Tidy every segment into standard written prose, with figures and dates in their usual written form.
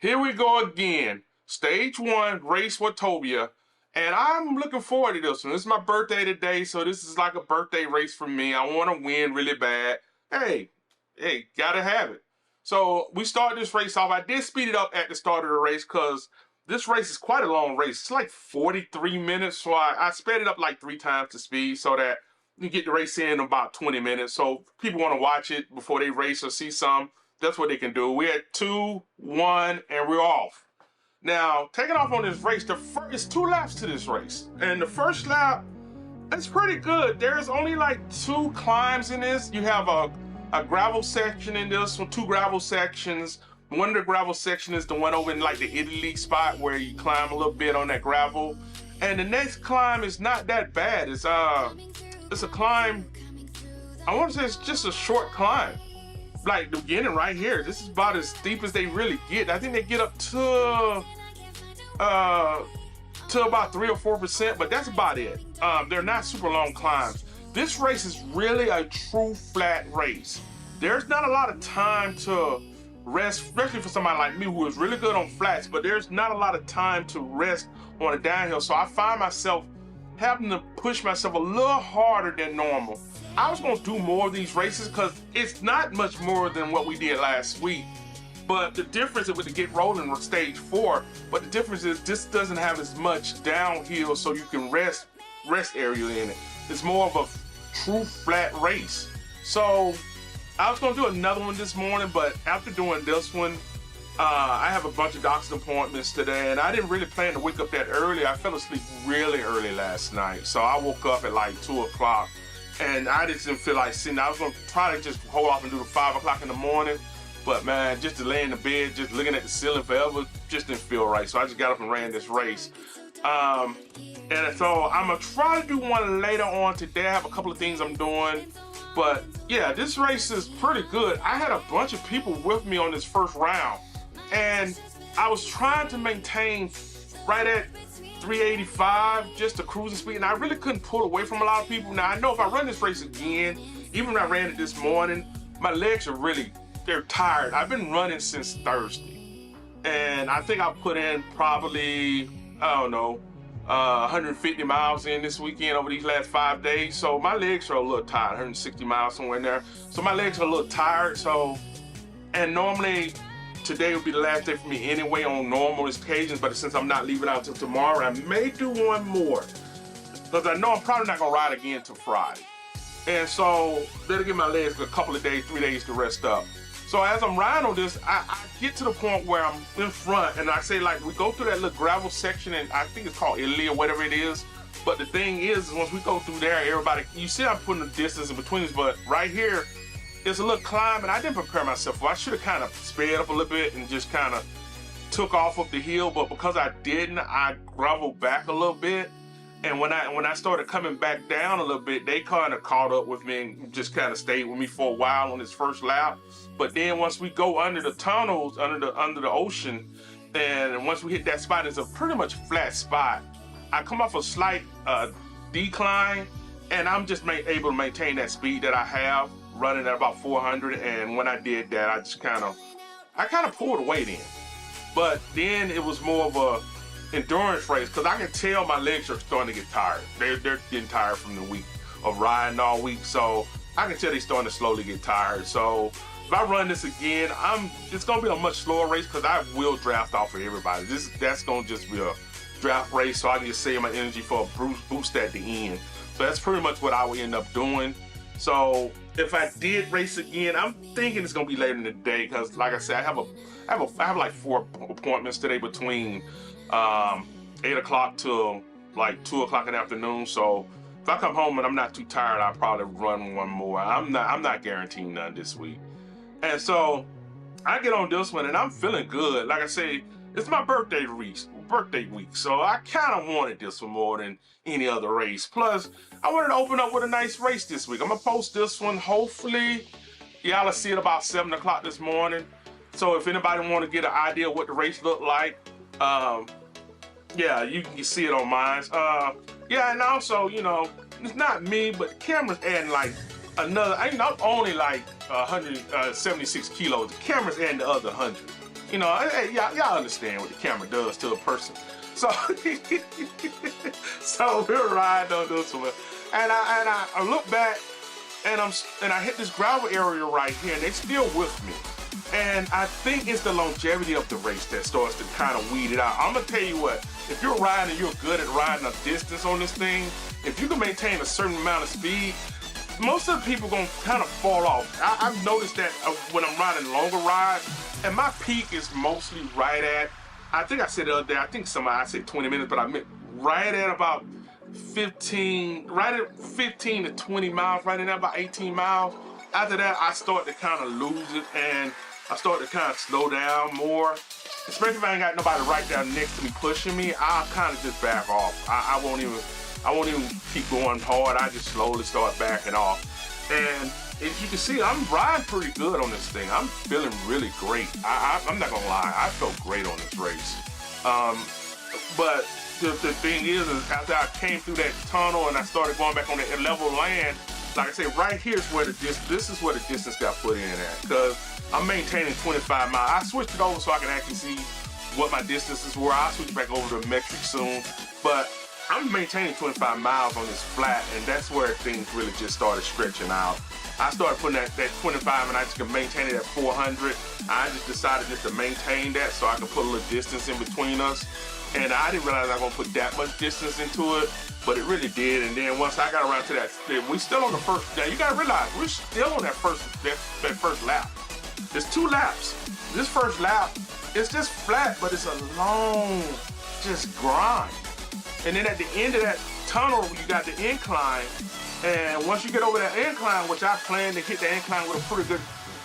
Here we go again. Stage 1, race Watopia. And I'm looking forward to this one. This is my birthday today, so this is like a birthday race for me. I want to win really bad. Hey, gotta have it. So we start this race off. I did speed it up at the start of the race because this race is quite a long race. It's like 43 minutes, so I sped it up like 3 times the speed so that you get the race in about 20 minutes. So if people want to watch it before they race or see some, that's what they can do. We're at 2, 1, and we're off. Now, taking off on this race, it's 2 laps to this race. And the first lap, it's pretty good. There's only like 2 climbs in this. You have a gravel section in this one, 2 gravel sections. One of the gravel section is the one over in like the Italy spot where you climb a little bit on that gravel. And the next climb is not that bad. It's a climb, I want to say it's just a short climb. Like the beginning right here, this is about as steep as they really get. I think they get up to about 3 or 4%, but that's about it. They're not super long climbs. This race is really a true flat race. There's not a lot of time to rest, especially for somebody like me who is really good on flats, but there's not a lot of time to rest on a downhill. So I find myself having to push myself a little harder than normal. I was gonna do more of these races because it's not much more than what we did last week. But the difference with the Get Rolling was stage 4, but the difference is this doesn't have as much downhill so you can rest area in it. It's more of a true flat race. So I was gonna do another one this morning, but after doing this one, I have a bunch of doctor's appointments today, and I didn't really plan to wake up that early. I fell asleep really early last night, so I woke up at like 2 o'clock, and I just didn't feel like sitting. I was gonna try to just hold off and do the 5 o'clock in the morning, but man, just to lay in the bed, just looking at the ceiling forever, just didn't feel right. So I just got up and ran this race. And so I'm gonna try to do one later on today. I have a couple of things I'm doing. But yeah, this race is pretty good. I had a bunch of people with me on this first round, and I was trying to maintain right at 385, just the cruising speed, and I really couldn't pull away from a lot of people. Now I know if I run this race again, even when I ran it this morning, my legs are they're tired. I've been running since Thursday, and I think I put in probably, I don't know, 150 miles in this weekend over these last 5 days. So my legs are a little tired, 160 miles somewhere in there. So my legs are a little tired. So, and normally today would be the last day for me anyway on normal occasions, but since I'm not leaving out until tomorrow, I may do one more because I know I'm probably not gonna ride again till Friday. And so that'll give my legs a couple of days, 3 days to rest up. So as I'm riding on this, I get to the point where I'm in front, and I say, like, we go through that little gravel section, and I think it's called Italy or whatever it is. But the thing is once we go through there, everybody, you see I'm putting a distance in between us, but right here, it's a little climb, and I didn't prepare myself for it. I should have kind of sped up a little bit and just kind of took off up the hill, but because I didn't, I graveled back a little bit. And when I started coming back down a little bit, they kind of caught up with me and just kind of stayed with me for a while on this first lap. But then once we go under the tunnels, under the ocean, and once we hit that spot, it's a pretty much flat spot. I come off a slight decline, and I'm just able to maintain that speed that I have, running at about 400. And when I did that, I kind of pulled the weight in. But then it was more of a endurance race because I can tell my legs are starting to get tired. They're getting tired from the week of riding all week, so I can tell they're starting to slowly get tired. So if I run this again, it's gonna be a much slower race because I will draft off of everybody. That's gonna just be a draft race, so I can just save my energy for a boost at the end. So that's pretty much what I will end up doing. So if I did race again, I'm thinking it's gonna be later in the day because, like I said, I have like 4 appointments today between 8 o'clock till like 2 o'clock in the afternoon. So if I come home and I'm not too tired, I'll probably run one more. I'm not guaranteeing none this week. And so I get on this one and I'm feeling good. Like I say, it's my birthday week. So I kind of wanted this one more than any other race. Plus, I wanted to open up with a nice race this week. I'm gonna post this one. Hopefully, y'all will see it about 7 o'clock this morning. So if anybody want to get an idea of what the race looked like, yeah, you can see it on mine. Yeah, and also, you know, it's not me, but the camera's adding like another, I'm only like 176 kilos. The camera's adding the other 100. You know, hey, y'all understand what the camera does to a person. So, so we're riding on this one, and I look back, and I hit this gravel area right here, and they still with me. And I think it's the longevity of the race that starts to kind of weed it out. I'm gonna tell you what, if you're riding and you're good at riding a distance on this thing, if you can maintain a certain amount of speed, most of the people gonna kind of fall off. I've noticed that when I'm riding longer rides, and my peak is mostly right at, I think I said the other day, I said 20 minutes, but I meant right at about 15 to 20 miles, right in there, about 18 miles. After that, I start to kind of lose it, and I start to kind of slow down more. Especially if I ain't got nobody right down next to me pushing me, I'll kind of just back off. I won't even keep going hard. I just slowly start backing off. And as you can see, I'm riding pretty good on this thing. I'm feeling really great. I'm not gonna lie, I felt great on this race. But the thing is after I came through that tunnel and I started going back on the level land, like I said, right here is where this is where the distance got put in at, because I'm maintaining 25 miles. I switched it over so I can actually see what my distances were. I'll switch back over to metric soon, but I'm maintaining 25 miles on this flat, and that's where things really just started stretching out. I started putting that 25, and I just can maintain it at 400. I just decided just to maintain that so I can put a little distance in between us. And I didn't realize I was gonna put that much distance into it, but it really did. And then once I got around to that, we still on the first. Now you gotta realize we're still on that first lap. There's 2 laps. This first lap, it's just flat, but it's a long, just grind. And then at the end of that tunnel, you got the incline. And once you get over that incline, which I planned to hit the incline with a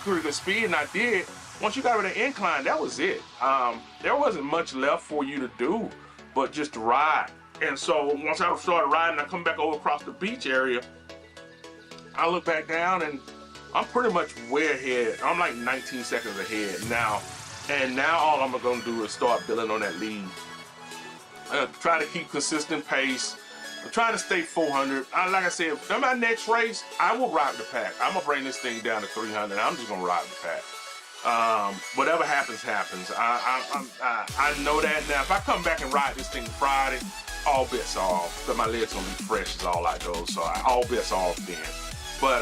pretty good speed, and I did. Once you got over the incline, that was it. There wasn't much left for you to do, but just to ride. And so once I started riding, I come back over across the beach area. I look back down, and I'm pretty much way ahead. I'm like 19 seconds ahead now. And now all I'm gonna do is start building on that lead. Try to keep consistent pace. I'm trying to stay 400. Like I said, in my next race, I will ride the pack. I'm gonna bring this thing down to 300. I'm just gonna ride the pack. Whatever happens, happens. I know that now. If I come back and ride this thing Friday, all bets are off. But my legs gonna be fresh as all I go, so all bets are off then. But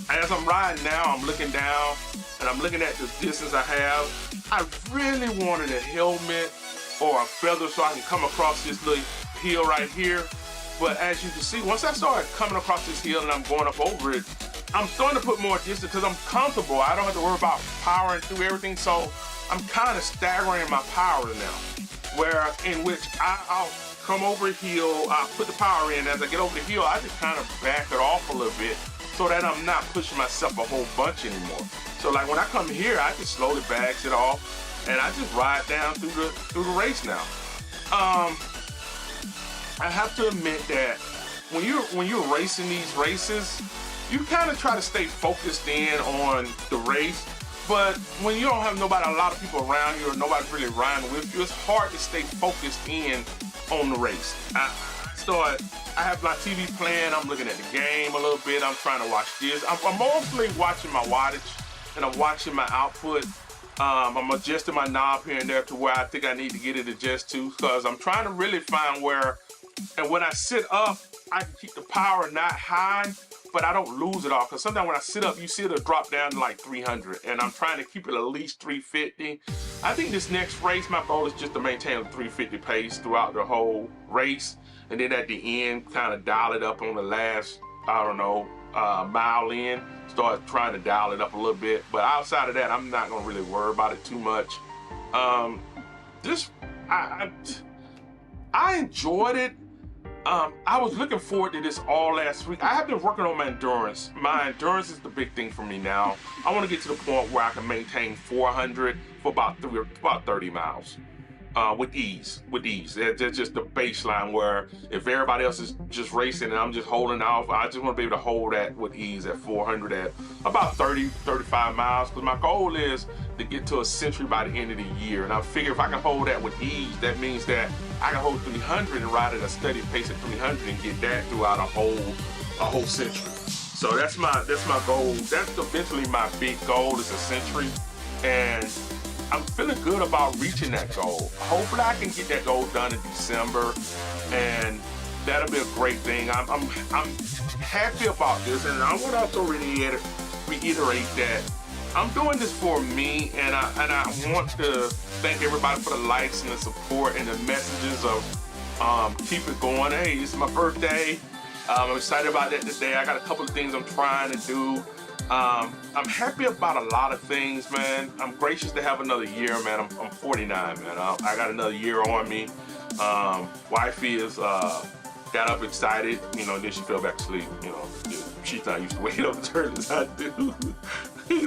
as I'm riding now, I'm looking down and I'm looking at the distance I have. I really wanted a helmet or a feather so I can come across this little hill right here. But as you can see, once I started coming across this hill and I'm going up over it, I'm starting to put more distance because I'm comfortable. I don't have to worry about powering through everything, so I'm kind of staggering my power now. Where in which I'll come over a hill, I'll put the power in. As I get over the hill, I just kind of back it off a little bit so that I'm not pushing myself a whole bunch anymore. So like when I come here, I just slowly backs it off and I just ride down through the race now. I have to admit that when you're racing these races, you kind of try to stay focused in on the race, but when you don't have a lot of people around you or nobody's really riding with you, it's hard to stay focused in on the race. I have my TV playing, I'm looking at the game a little bit, I'm trying to watch this. I'm mostly watching my wattage and I'm watching my output. I'm adjusting my knob here and there to where I think I need to get it adjusted to, because I'm trying to really find where, and when I sit up, I can keep the power not high, but I don't lose it all. Because sometimes when I sit up, you see it'll drop down to like 300, and I'm trying to keep it at least 350. I think this next race, my goal is just to maintain a 350 pace throughout the whole race, and then at the end, kind of dial it up on the last, I don't know, mile in, start trying to dial it up a little bit. But outside of that, I'm not gonna really worry about it too much. I enjoyed it. I was looking forward to this all last week. I have been working on my endurance. My endurance is the big thing for me now. I want to get to the point where I can maintain 400 for about 30 miles. With ease. That's just the baseline where if everybody else is just racing and I'm just holding off, I just want to be able to hold that with ease at 400 at about 35 miles. Because my goal is to get to a century by the end of the year. And I figure if I can hold that with ease, that means that I can hold 300 and ride at a steady pace at 300 and get that throughout a whole century. So that's my goal. That's eventually my big goal, is a century. And I'm feeling good about reaching that goal. Hopefully I can get that goal done in December, and that'll be a great thing. I'm happy about this, and I want to also reiterate that I'm doing this for me, and I want to thank everybody for the likes and the support and the messages of keep it going. Hey, it's my birthday. I'm excited about that today. I got a couple of things I'm trying to do. I'm happy about a lot of things, man. I'm gracious to have another year, man. I'm 49, man. I got another year on me. Wifey is got up excited, you know, then she fell back asleep. You know, she's not used to waking up as early as I do.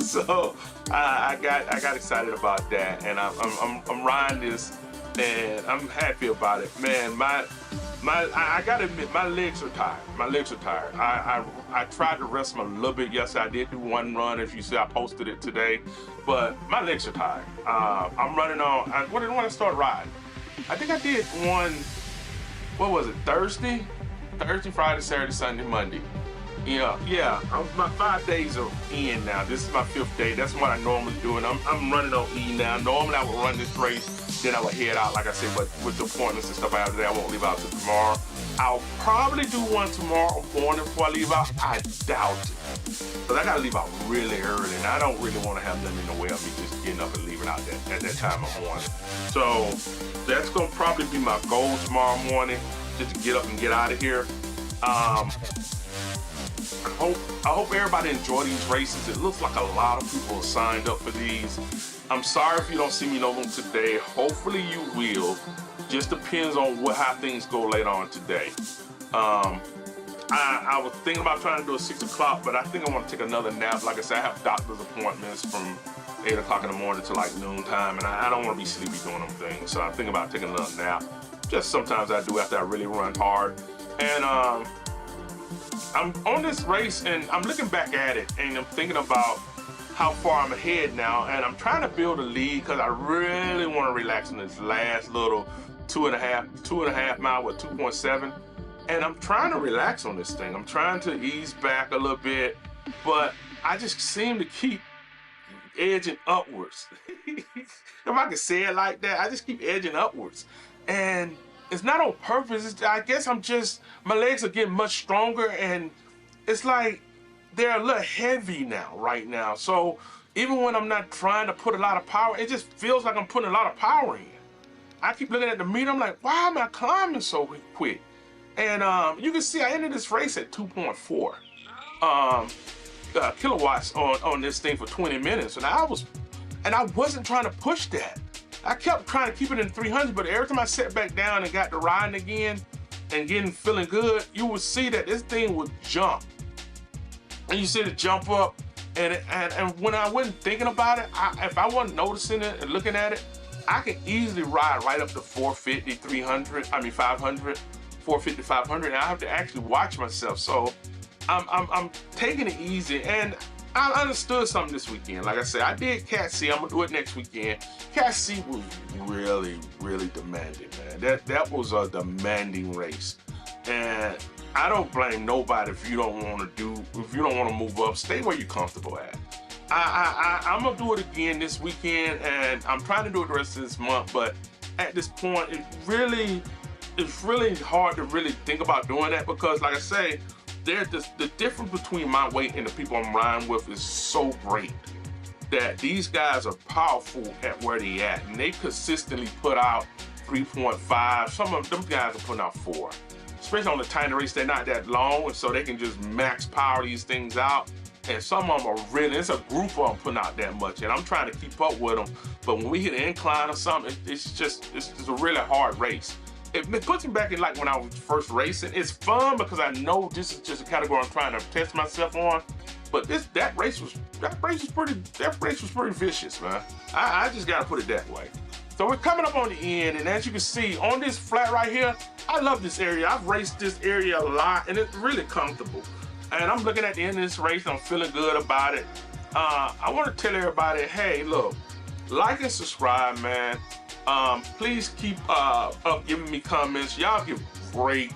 So I got excited about that, and I'm riding this, and I'm happy about it, man. I gotta admit, my legs are tired. My legs are tired. I tried to rest them a little bit yesterday. I did do one run. If you see, I posted it today, but my legs are tired. I'm running on. When I started riding, I think I did one. What was it? Thursday, Friday, Saturday, Sunday, Monday. Yeah. My 5 days are in now. This is my 5th day. That's what I normally do, and I'm running on E now. Normally I would run this race, then I would head out, like I said, but with the appointments and stuff I have today, I won't leave out till tomorrow. I'll probably do one tomorrow morning before I leave out. I doubt it, because I gotta leave out really early, and I don't really want to have nothing in the way of me just getting up and leaving out at that time of morning. So that's gonna probably be my goal tomorrow morning, just to get up and get out of here. I hope everybody enjoyed these races. It looks like a lot of people are signed up for these. I'm sorry if you don't see me no more today. Hopefully you will. Just depends on how things go later on today. I was thinking about trying to do a 6 o'clock, but I think I want to take another nap. Like I said, I have doctor's appointments from 8 o'clock in the morning to like noon time, and I don't want to be sleepy doing them things. So I'm thinking about taking another nap. Just sometimes I do after I really run hard. And I'm on this race, and I'm looking back at it, and I'm thinking about how far I'm ahead now, and I'm trying to build a lead because I really want to relax in this last little 2.5 mile with 2.7, and I'm trying to relax on this thing. I'm trying to ease back a little bit, but I just seem to keep edging upwards. If I can say it like that, I just keep edging upwards, and it's not on purpose. I guess my legs are getting much stronger, and it's like they're a little heavy now, right now. So even when I'm not trying to put a lot of power, it just feels like I'm putting a lot of power in. I keep looking at the meter, I'm like, why am I climbing so quick? And you can see I ended this race at 2.4 kilowatts on this thing for 20 minutes. And I wasn't trying to push that. I kept trying to keep it in 300, but every time I sat back down and got to riding again and feeling good, you would see that this thing would jump. And you see it jump up, and when I wasn't thinking about it, if I wasn't noticing it and looking at it, I could easily ride right up to 450, 500, 450, 500, and I have to actually watch myself. So I'm taking it easy, and I understood something this weekend. Like I said, I did Cat C. I'm gonna do it next weekend. Cat C was really, really demanding, man. That was a demanding race, and I don't blame nobody if you don't want to move up. Stay where you're comfortable at. I'm gonna do it again this weekend, and I'm trying to do it the rest of this month. But at this point, it's really hard to really think about doing that, because, like I say, the difference between my weight and the people I'm riding with is so great that these guys are powerful at where they at, and they consistently put out 3.5. Some of them guys are putting out 4. Especially on the tiny race, they're not that long, and so they can just max power these things out. And some of them are really, it's a group of them putting out that much, and I'm trying to keep up with them. But when we hit an incline or something, it's a really hard race. It puts me back in like when I was first racing. It's fun because I know this is just a category I'm trying to test myself on. But that race was pretty vicious, man. I just gotta put it that way. So we're coming up on the end, and as you can see on this flat right here, I love this area. I've raced this area a lot, and it's really comfortable. And I'm looking at the end of this race, and I'm feeling good about it. I want to tell everybody, hey, look, like and subscribe, man. Please keep up giving me comments. Y'all give great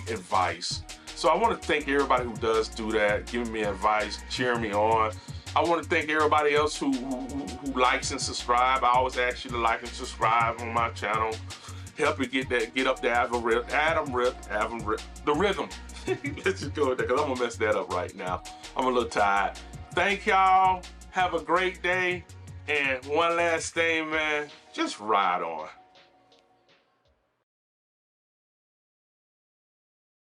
advice. So I want to thank everybody who does do that, giving me advice, cheering me on. I want to thank everybody else who likes and subscribe. I always ask you to like and subscribe on my channel. Help me get up the the rhythm. Let's just go with that, because I'm gonna mess that up right now. I'm a little tired. Thank y'all. Have a great day. And one last thing, man, just ride on.